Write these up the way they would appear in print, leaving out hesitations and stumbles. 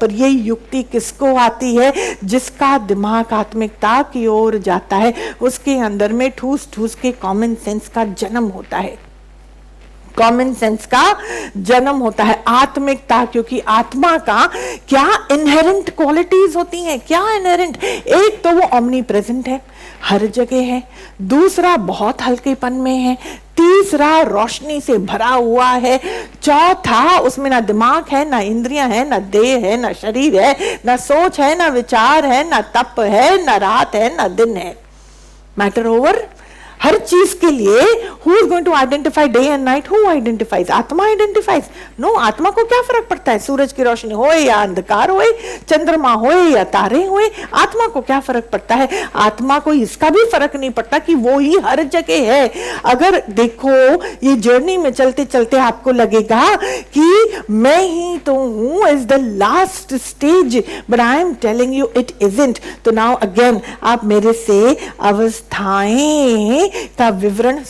पर ये युक्ति किसको आती है? जिसका दिमाग आत्मिकता की ओर जाता है, उसके अंदर में ठूस ठूस के कॉमन सेंस का जन्म होता है, कॉमन सेंस का जन्म होता है। आत्मिकता, क्योंकि आत्मा का क्या इनहेरेंट क्वालिटीज होती हैं? क्या इनहेरेंट? एक तो वो ओमनी प्रेजेंट है, हर जगह है। दूसरा बहुत हल्केपन में है। तीसरा रोशनी से भरा हुआ है। चौथा उसमें ना दिमाग है, ना इंद्रियां है, ना देह है, ना शरीर है, ना सोच है, ना विचार है, ना तप है, ना रात है, ना दिन है। Matter over. हर चीज के लिए who is going to identify day and night? Who identifies? आत्मा identifies. No, आत्मा को क्या फर्क पड़ता है? सूरज की रोशनी होए या अंधकार होए, चंद्रमा होए या तारे होए, आत्मा को क्या फर्क पड़ता है? आत्मा को इसका भी फर्क नहीं पड़ता कि वो ही हर जगह है। अगर देखो ये जर्नी में चलते चलते आपको लगेगा कि मैं ही तो हूं, is the last stage, but I am telling you it isn't. तो नाउ अगेन आप मेरे से अवस्थाएं का विवरण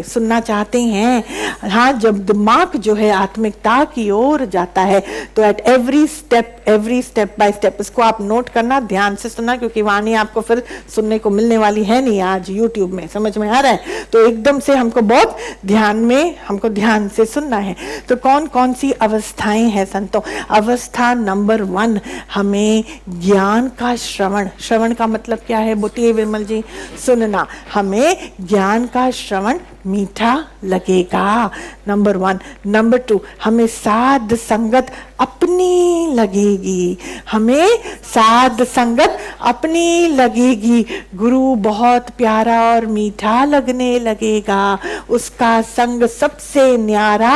सुनना चाहते हैं। हाँ, जब दिमाग जो है आत्मिकता की ओर जाता है तो at every step by step, इसको आप नोट करना, ध्यान से सुनना, क्योंकि वाणी आपको फिर सुनने को मिलने वाली है नहीं आज यूट्यूब में, समझ में आ रहा है? तो एकदम से हमको बहुत ध्यान से सुनना है। तो कौन कौन सी अवस्थाएं हैं संतों? अवस्था नंबर 1, हमें ज्ञान का श्रवण का मतलब क्या है? बोलिए विमल जी। सुनना। हमें ज्ञान का श्रवण मीठा लगेगा, नंबर 1। नंबर 2, हमें साध संगत अपनी लगेगी, हमें साध संगत अपनी लगेगी। गुरु बहुत प्यारा और मीठा लगने लगेगा, उसका संग सबसे न्यारा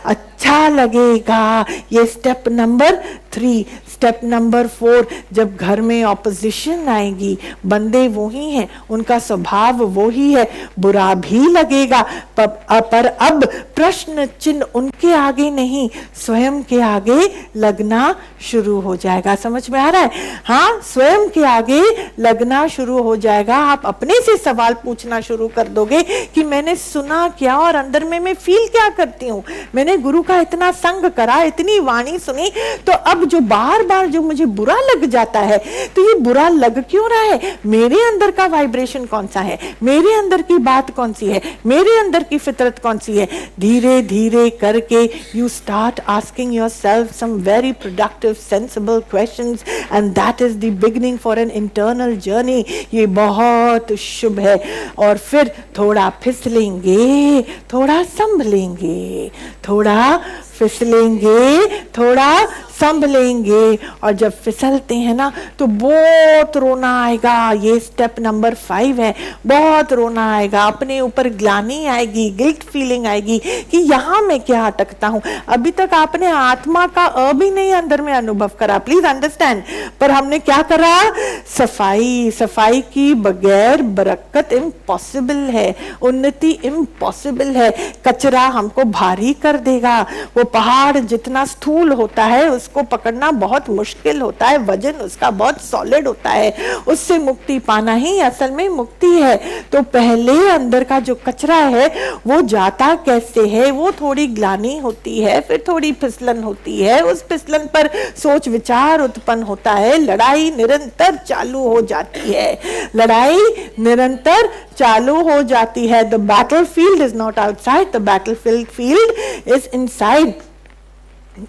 अच्छा लगेगा। ये स्टेप नंबर 3। स्टेप नंबर 4, जब घर में ऑपोजिशन आएगी, बंदे वही हैं, उनका स्वभाव वही है, बुरा भी लगेगा, पर अब प्रश्न चिन्ह उनके आगे नहीं, स्वयं के आगे लगना शुरू हो जाएगा। समझ में आ रहा है? हाँ, स्वयं के आगे लगना शुरू हो जाएगा। आप अपने से सवाल पूछना शुरू कर दोगे कि मैंने सुना क्या और अंदर में मैं फील क्या करती हूँ? मैंने गुरु का इतना संग करा, इतनी वाणी सुनी, तो अब जो बार बार जो मुझे बुरा लग जाता है, तो ये बुरा लग क्यों रहा है? मेरे अंदर का वाइब्रेशन कौन सा है? मेरे अंदर की बात कौन सी है? मेरे अंदर की फितरत कौन सी है? धीरे धीरे करके you start asking yourself some very productive sensible questions, and that is the beginning for an internal journey. ये बहुत शुभ है। और फिर थोड़ा फिसलेंगे, थोड़ा संभलेंगे, थोड़ा फिसलेंगे, थोड़ा संभलेंगे, और जब फिसलते हैं ना तो बहुत रोना आएगा। ये स्टेप नंबर 5 है। बहुत रोना आएगा, अपने ऊपर ग्लानि आएगी, गिल्ट फीलिंग आएगी कि यहाँ मैं क्या अटकता हूँ। अभी तक आपने आत्मा का भी नहीं अंदर में अनुभव करा, प्लीज अंडरस्टैंड। पर हमने क्या करा? सफाई की बगैर बरकत इम्पॉसिबल है, उन्नति इम्पॉसिबल है। कचरा हमको भारी कर देगा। वो पहाड़ जितना स्थूल होता है उसको पकड़ना बहुत मुश्किल होता है, वजन उसका बहुत सॉलिड होता है। उससे मुक्ति पाना ही असल में मुक्ति है। तो पहले अंदर का जो कचरा है वो जाता कैसे है? वो थोड़ी ग्लानि होती है, फिर थोड़ी फिसलन होती है, उस फिसलन पर सोच विचार उत्पन्न होता है, लड़ाई निरंतर चालू हो जाती है, लड़ाई निरंतर चालू हो जाती है। The battlefield is not outside, the battlefield is inside.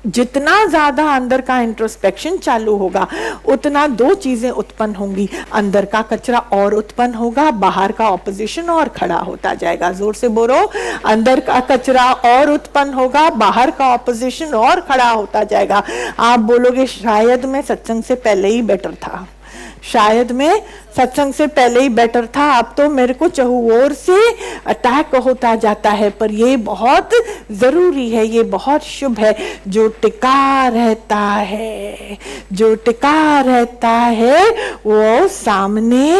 जितना ज्यादा अंदर का इंट्रोस्पेक्शन चालू होगा, उतना 2 चीजें उत्पन्न होंगी। अंदर का कचरा और उत्पन्न होगा, बाहर का ऑपोजिशन और खड़ा होता जाएगा। जोर से बोलो, अंदर का कचरा और उत्पन्न होगा, बाहर का ऑपोजिशन और खड़ा होता जाएगा। आप बोलोगे शायद मैं सत्संग से पहले ही बेटर था, शायद मैं सत्संग से पहले ही बेटर था, अब तो मेरे को चहुओर से अटैक होता जाता है। पर ये बहुत जरूरी है, ये बहुत शुभ है। जो टिका रहता है, जो टिका रहता है वो सामने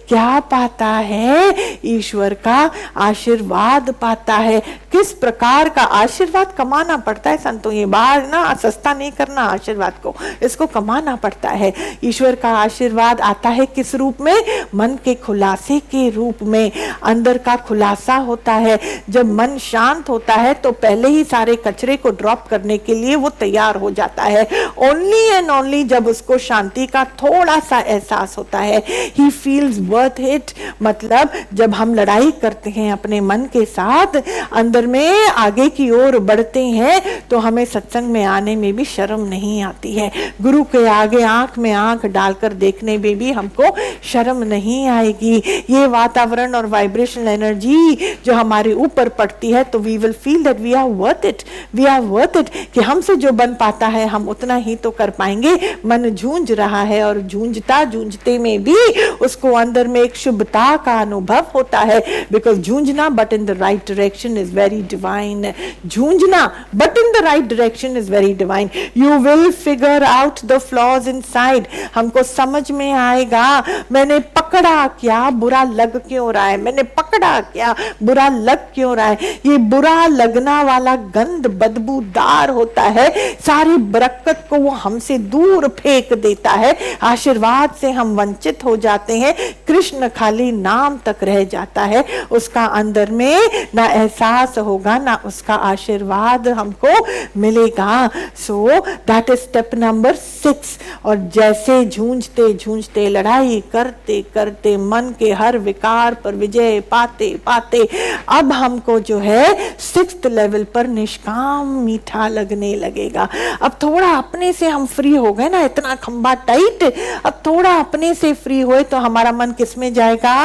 क्या पाता है? ईश्वर का आशीर्वाद पाता है। किस प्रकार का आशीर्वाद कमाना पड़ता है संतों, ये बाहर ना सस्ता नहीं करना आशीर्वाद को, इसको कमाना पड़ता है। ईश्वर का आशीर्वाद आता है किस रूप में? मन के खुलासे के रूप में। अंदर का खुलासा होता है। जब मन शांत होता है तो पहले ही सारे कचरे को ड्रॉप करने के लिए वो तैयार हो जाता है। ओनली एंड ओनली जब उसको शांति का थोड़ा सा एहसास होता है, ही फील्स वर्थ इट। मतलब जब हम लड़ाई करते हैं अपने मन के साथ, अंदर में आगे की ओर बढ़ते हैं, तो हमें सत्संग में आने में भी शर्म नहीं आती है। गुरु के आगे आंख में आंख डालकर देखने में भी हमको शर्म नहीं आएगी। ये वातावरण और वाइब्रेशनल एनर्जी जो हमारे ऊपर पड़ती है, तो we will feel that we are worth it, we are worth it, कि हमसे जो बन पाता है हम उतना ही तो कर पाएंगे। मन जूझ रहा है और जूझता जूझते में भी उसको अंदर में एक शुभता का अनुभव होता है। बिकॉज जूझना but in the right direction is very divine. जूझना but in the right direction is very divine. You will figure out the flaws inside. हमको समझ में आएगा मैंने पकड़ा क्या, बुरा लग क्यों रहा है, मैंने पकड़ा क्या, बुरा लग क्यों रहा है। ये बुरा लगना वाला गंध बदबूदार होता है, सारी बरकत को वो हमसे दूर फेंक देता है। आशीर्वाद से हम वंचित हो जाते हैं। कृष्ण खाली नाम तक रह जाता है, उसका अंदर में ना एहसास होगा ना उसका आशीर्वाद हमको मिलेगा। So that is step number 6। और जैसे झूझते झूझते लड़ाई करते करते मन के हर विकार पर विजय पाते पाते अब हमको जो है 6th लेवल पर निष्काम मीठा लगने लगेगा। अब थोड़ा अपने से हम फ्री हो गए ना, इतना खंबा टाइट, अब थोड़ा अपने से फ्री हुए तो हमारा मन किस में जाएगा?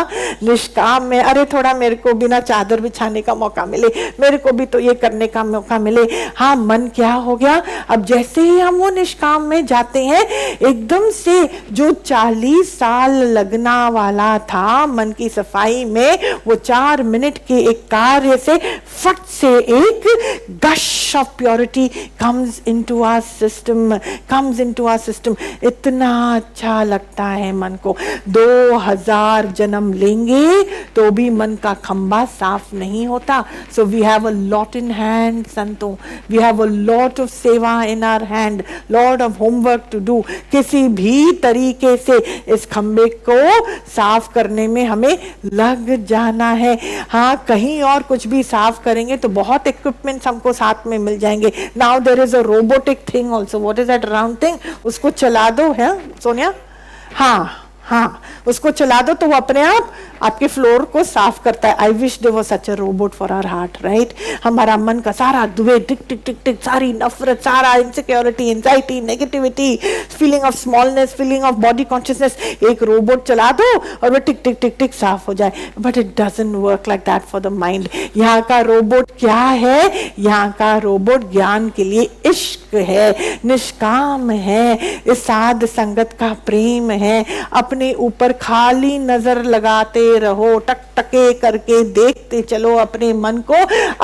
निष्काम में। अरे थोड़ा मेरे को बिना चादर बिछाने का मौका मिले, मेरे को भी तो ये करने का मौका मिले। हाँ, मन क्या हो गया? अब जैसे ही हम वो निष्काम में जाते हैं, एकदम से जो 40 साल लगना वाला था मन की सफाई में, वो 4 मिनट के एक कार्य से फट से एक gush of purity comes into our system, comes into our system। इतना अच्छा लगता है मन को। 2000 जन्म लेंगे तो भी मन का खंबा साफ नहीं होता। So we have a lot in hand संतों, we have a lot of सेवा in our hand, lot of homework to do। किसी भी तरीके से इस खंबे को साफ करने में हमें लग जाना है। हाँ, कहीं और कुछ भी साफ करेंगे तो बहुत इक्विपमेंट्स हमको साथ में मिल जाएंगे। Now there is a robotic thing also. What is that round thing? उसको चला दो, है सोनिया? हाँ हाँ, उसको चला दो तो वो अपने आप आपके फ्लोर को साफ करता है। I wish there was such a robot for our heart, right? हमारा मन का सारा दुए टिक टिक टिक टिक, सारी नफरत, सारा insecurity, anxiety, negativity, feeling of smallness, feeling of body consciousness, एक रोबोट चला दो और वो टिक टिक टिक टिक साफ हो जाए। But it doesn't work like that for the mind. यहाँ का रोबोट क्या है? यहाँ का रोबोट ज्ञान के लिए इश्क है, निष्काम है, इस साध संगत का प्रेम है। अपने ऊपर खाली नजर लगाते रहो, टकटके करके देखते चलो अपने मन को।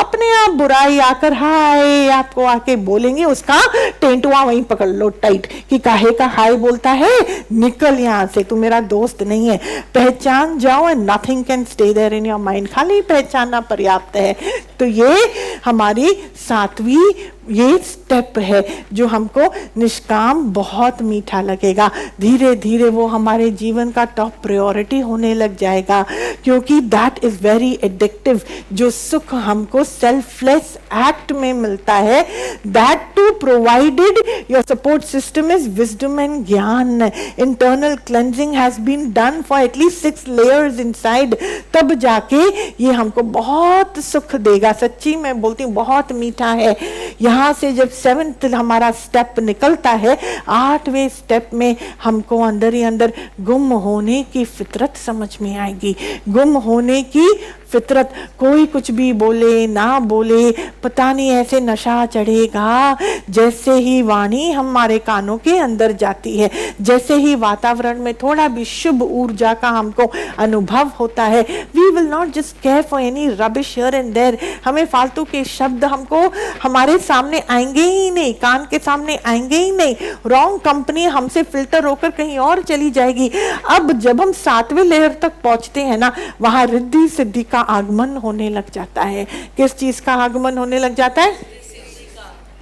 अपने आप बुराई आकर हाय आपको आके बोलेंगे, उसका टेंटुआ वहीं पकड़ लो टाइट कि काहे का हाय बोलता है, निकल यहाँ से, तू मेरा दोस्त नहीं है। पहचान जाओ and nothing can stay there in your mind. खाली पहचानना पर्याप्त है। तो ये हमारी 7वीं ये स्टेप है जो हमको निष्काम बहुत मीठा लगेगा। धीरे धीरे वो हमारे जीवन का टॉप प्रायोरिटी होने लग जाएगा, क्योंकि दैट इज वेरी एडिक्टिव। जो सुख हमको सेल्फलेस एक्ट में मिलता है, that to provided your support system is wisdom and gyan. Internal cleansing has been done for at least 6 layers inside, तब जाके ये हमको बहुत सुख देगा। सच्ची मैं बोलती हूँ, बहुत मीठा है। यहाँ से जब 7th हमारा स्टेप निकलता है, 8वें स्टेप में हमको अंदर ही अंदर गुम होने की फितरत समझ में आएगी। गुम होने की फितरत, कोई कुछ भी बोले ना बोले, पता नहीं ऐसे नशा चढ़ेगा। जैसे ही वाणी हमारे कानों के अंदर जाती है, जैसे ही वातावरण में थोड़ा भी शुभ ऊर्जा का हमको अनुभव होता है, we will not just care for any rubbish here and there. हमें फालतू के शब्द हमको हमारे सामने आएंगे ही नहीं, कान के सामने आएंगे ही नहीं। रॉन्ग कंपनी हमसे फिल्टर होकर कहीं और चली जाएगी। अब जब हम 7वें लेयर तक पहुंचते हैं ना, वहां रिद्धि सिद्धि का आगमन होने लग जाता है। किस चीज का आगमन होने लग जाता है?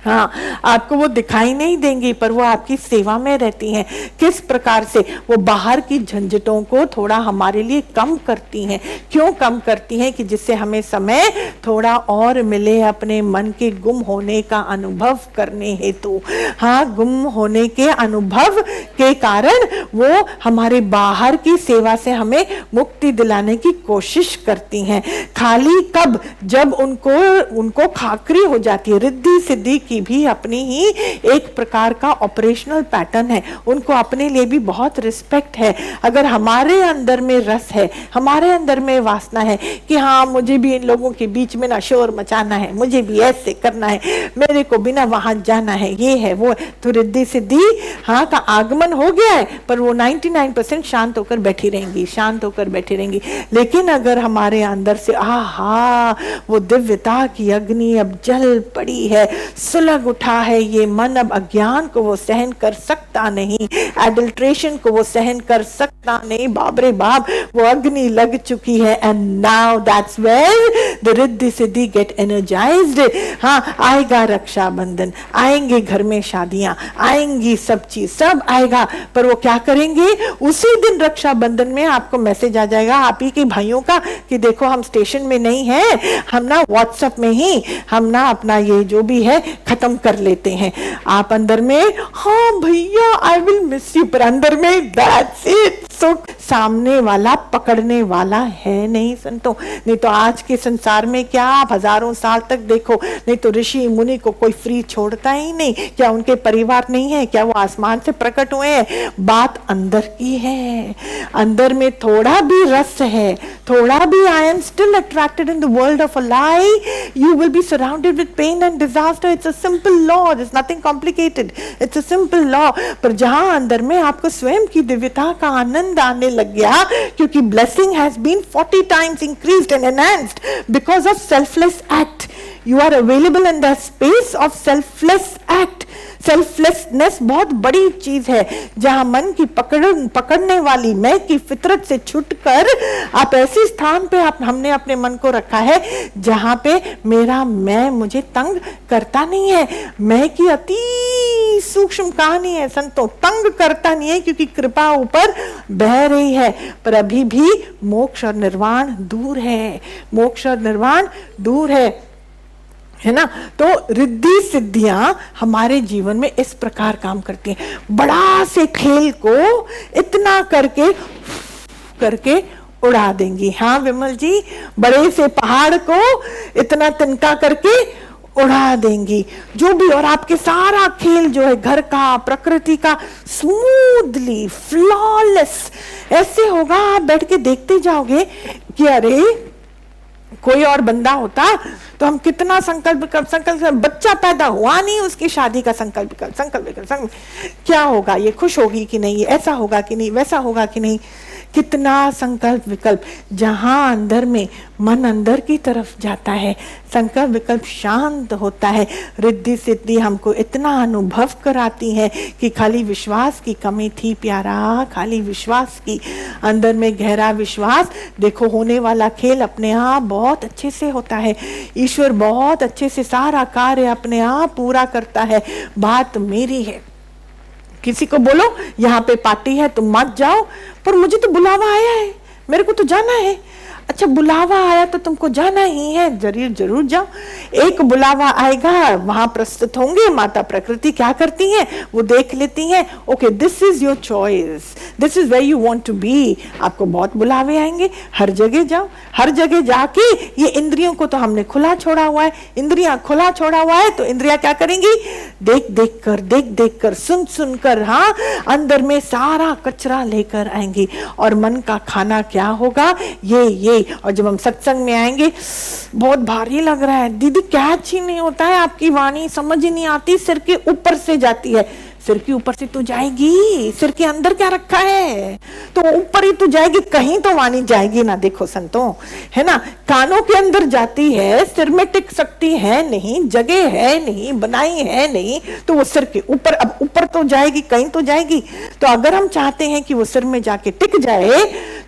हाँ, आपको वो दिखाई नहीं देंगी पर वो आपकी सेवा में रहती हैं। किस प्रकार से? वो बाहर की झंझटों को थोड़ा हमारे लिए कम करती हैं। क्यों कम करती हैं? कि जिससे हमें समय थोड़ा और मिले अपने मन के गुम होने का अनुभव करने हेतु। हाँ, गुम होने के अनुभव के कारण वो हमारे बाहर की सेवा से हमें मुक्ति दिलाने की कोशिश करती हैं। खाली कब? जब उनको खाकरी हो जाती है। रिद्धि सिद्धि की भी अपनी ही एक प्रकार का ऑपरेशनल पैटर्न है, उनको अपने लिए भी बहुत रिस्पेक्ट है। अगर हमारे अंदर में रस है, हमारे अंदर में वासना है कि हाँ मुझे भी इन लोगों के बीच में ना शोर मचाना है, मुझे भी ऐसे करना है, मेरे को भी ना वहां जाना है, ये है वो है, तो रिद्धि सिद्धि हाँ का आगमन हो गया है पर वो 99% शांत होकर बैठी रहेंगी, शांत होकर बैठी रहेंगी। लेकिन अगर हमारे अंदर से आहा वो दिव्यता की अग्नि अब जल पड़ी है, सुलग उठा है ये मन, अब अज्ञान को वो सहन कर सकता नहीं, एडल्ट्रेशन को वो सहन कर सकता नहीं, बाप रे बाप वो अग्नि लग चुकी है। And now that's where the Riddhi Siddhi get energised. हाँ, आएगा रक्षाबंधन, आएंगे घर में शादियां, आएंगी सब चीज, सब आएगा, पर वो क्या करेंगे? उसी दिन रक्षाबंधन में आपको मैसेज आ जाएगा आप ही के भाइयों का कि देखो हम स्टेशन में नहीं है, हम ना व्हाट्सएप में ही हम ना अपना ये जो भी है खत्म कर लेते हैं। आप अंदर में हाँ भैया आई विल मिस यू, पर अंदर में दैट्स इट। सो सामने वाला पकड़ने वाला है नहीं संतों। नहीं तो आज के संसार में क्या आप हजारों साल तक देखो, नहीं तो ऋषि मुनि को कोई फ्री छोड़ता ही नहीं। क्या उनके परिवार नहीं है? क्या वो आसमान से प्रकट हुए हैं? बात अंदर की है। अंदर में थोड़ा भी रस है, थोड़ा भी I am still attracted in the world of a lie, you will be surrounded with pain and disaster. It's a simple law, it's nothing complicated, it's a simple law. पर जहां अंदर में आपको स्वयं की दिव्यता का आनंद आने लग गया, क्योंकि blessing has been 40 times increased and enhanced because of selfless act. You are available in the space of selfless act. Selflessness बहुत बड़ी चीज है, जहां मन की पकड़ने वाली मैं की फितरत से छूटकर आप ऐसे स्थान पे हमने अपने मन को रखा है जहां पे मेरा मैं मुझे तंग करता नहीं है। मैं की अति सूक्ष्म कहानी है संतों, तंग करता नहीं है क्योंकि कृपा ऊपर बह रही है। पर अभी भी मोक्ष और निर्वाण दूर है, मोक्ष और निर्वाण दूर है ना। तो रिद्धि सिद्धियां हमारे जीवन में इस प्रकार काम करती हैं। बड़ा से खेल को इतना करके उड़ा देंगी। हाँ विमल जी, बड़े से पहाड़ को इतना तिनका करके उड़ा देंगी जो भी। और आपके सारा खेल जो है घर का, प्रकृति का, स्मूथली फ्लॉलेस ऐसे होगा, आप बैठ के देखते जाओगे कि अरे कोई और बंदा होता तो हम कितना संकल्प बच्चा पैदा हुआ नहीं, उसकी शादी का संकल्प क्या होगा, ये खुश होगी कि नहीं, ऐसा होगा कि नहीं, वैसा होगा कि नहीं, कितना संकल्प विकल्प। जहां अंदर में मन अंदर की तरफ जाता है, संकल्प विकल्प शांत होता है। रिद्धि सिद्धि हमको इतना अनुभव कराती है कि खाली विश्वास की कमी थी प्यारा, खाली विश्वास की, अंदर में गहरा विश्वास। देखो होने वाला खेल अपने आप बहुत अच्छे से होता है, ईश्वर बहुत अच्छे से सारा कार्य अपने आप पूरा करता है। बात मेरी है, किसी को बोलो यहाँ पे पार्टी है तुम मत जाओ, पर मुझे तो बुलावा आया है, मेरे को तो जाना है। अच्छा बुलावा आया तो तुमको जाना ही है, जरूर जाओ। एक बुलावा आएगा, वहां प्रस्तुत होंगे, माता प्रकृति क्या करती हैं, वो देख लेती हैं, okay this is your choice, this is where you want to be. आपको बहुत बुलावे आएंगे, हर जगह जाओ, हर जगह जाके ये इंद्रियों को तो हमने खुला छोड़ा हुआ है, इंद्रियां खुला छोड़ा हुआ है, तो इंद्रियां क्या करेंगी, देख देख कर सुन कर, हाँ अंदर में सारा कचरा लेकर आएंगी। और मन का खाना क्या होगा, ये। और जब हम सत्संग में आएंगे, बहुत भारी लग रहा है दीदी, क्या अच्छी नहीं होता है आपकी वाणी, समझ ही नहीं आती, सिर के ऊपर से जाती है। सिर के ऊपर से तो जाएगी, सिर के अंदर क्या रखा है, तो ऊपर ही तो जाएगी, कहीं तो वाणी जाएगी ना। देखो संतों, है ना, कानों के अंदर जाती है, सिर में टिक सकती है नहीं, जगह है नहीं, बनाई है नहीं, तो वो सिर के ऊपर, अब ऊपर तो जाएगी, कहीं तो जाएगी। तो अगर हम चाहते हैं कि वो सिर में जाके टिक जाए,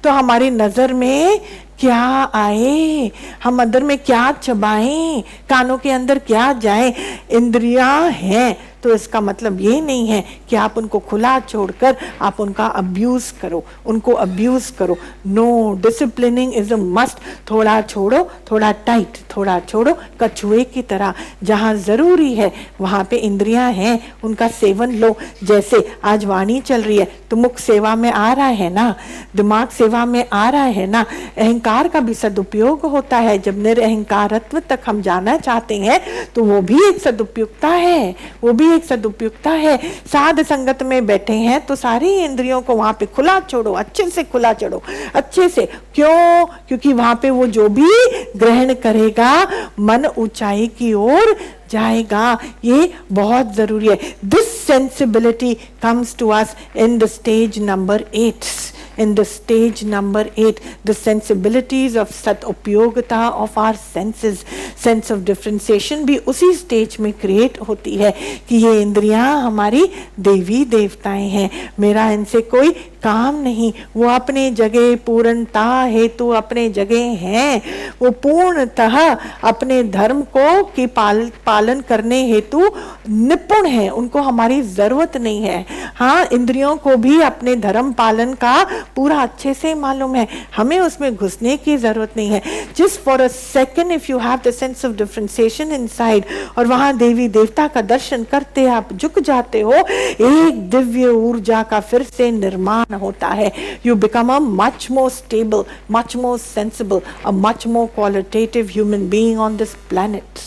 तो हमारी नजर में क्या आए, हम अंदर में क्या चबाएं, कानों के अंदर क्या जाए। इंद्रियां हैं तो इसका मतलब ये नहीं है कि आप उनको खुला छोड़कर आप उनका अब्यूज करो, उनको अब्यूज करो। No, disciplining is a must. थोड़ा छोड़ो, थोड़ा टाइट, थोड़ा छोड़ो, कछुए की तरह। जहां जरूरी है वहां पे इंद्रियां हैं, उनका सेवन लो। जैसे आज वाणी चल रही है तो मुख सेवा में आ रहा है ना, दिमाग सेवा में आ रहा है ना। अहंकार का भी सदुपयोग होता है। जब निरअहकारत्व तक हम जाना चाहते हैं तो वो भी एक सदुपयोगता है, वो भी एक सदुपयोगता है। साध संगत में बैठे हैं तो सारी इंद्रियों को वहां पे खुला छोड़ो, अच्छे से खुला छोड़ो, अच्छे से। क्यों? क्योंकि वहां पे वो जो भी ग्रहण करेगा मन ऊंचाई की ओर जाएगा। ये बहुत जरूरी है। This sensibility comes to us in the stage number 8. In the stage number 8, the sensibilities of सत उपयोगिता of our senses, sense of differentiation भी उसी स्टेज में क्रिएट होती है कि ये इंद्रियां हमारी देवी देवताएं हैं, मेरा इनसे कोई काम नहीं। वो अपने जगह पूर्णता हेतु अपने जगह हैं, वो पूर्णतः अपने धर्म को की पालन करने हेतु निपुण है, उनको हमारी जरूरत नहीं है। हाँ, इंद्रियों को भी अपने धर्म पालन का पूरा अच्छे से मालूम है, हमें उसमें घुसने की जरूरत नहीं है। Just for a second if you have the sense of differentiation inside और वहां देवी देवता का दर्शन करते आप झुक जाते हो, एक दिव्य ऊर्जा का फिर से निर्माण होता है। You become a much more stable, much more sensible, a much more qualitative human being on this planet.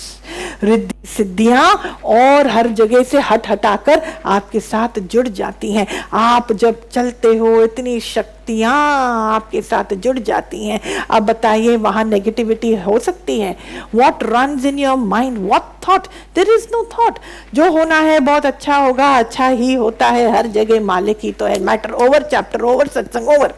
Riddhi सिद्धियां और हर जगह से हटाकर आपके साथ जुड़ जाती हैं। आप जब चलते हो इतनी शक्तियां आपके साथ जुड़ जाती हैं। अब बताइए वहां नेगेटिविटी हो सकती है? What runs in your mind, what thought? There is no thought. जो होना है बहुत अच्छा होगा, अच्छा ही होता है हर जगह, मालिक ही तो है। मैटर ओवर, चैप्टर ओवर, सत्संग ओवर।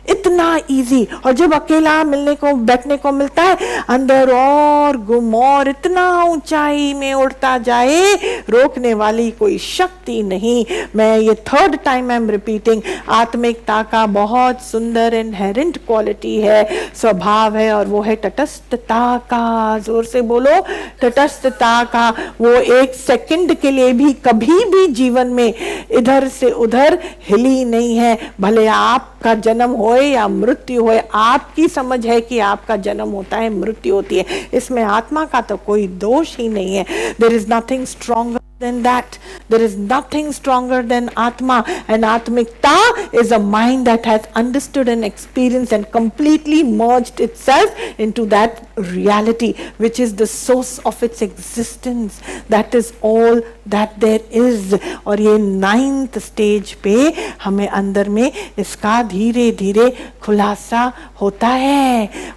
इतना इजी। और जब अकेला मिलने को बैठने को मिलता है, अंदर और गुम और इतना ऊंचाई में उड़ता जाए, रोकने वाली कोई शक्ति नहीं। मैं ये third time I am repeating, आत्मिकता का बहुत सुंदर इनहेरेंट क्वालिटी है, स्वभाव है, और वो है तटस्थता का। जोर से बोलो, तटस्थता का। वो एक सेकंड के लिए भी कभी भी जीवन में इधर से उधर हिली नहीं है। भले आपका जन्म हो या मृत्यु होए, आपकी समझ है कि आपका जन्म होता है, मृत्यु होती है, इसमें आत्मा का तो कोई दोष ही नहीं है। There is nothing stronger than that. There is nothing stronger than Atma, and Atmikta is a mind that has understood and experienced and completely merged itself into that reality which is the source of its existence. That is all that there is. और ये 9th stage पे हमें अंदर में इसका धीरे धीरे खुलासा होता है।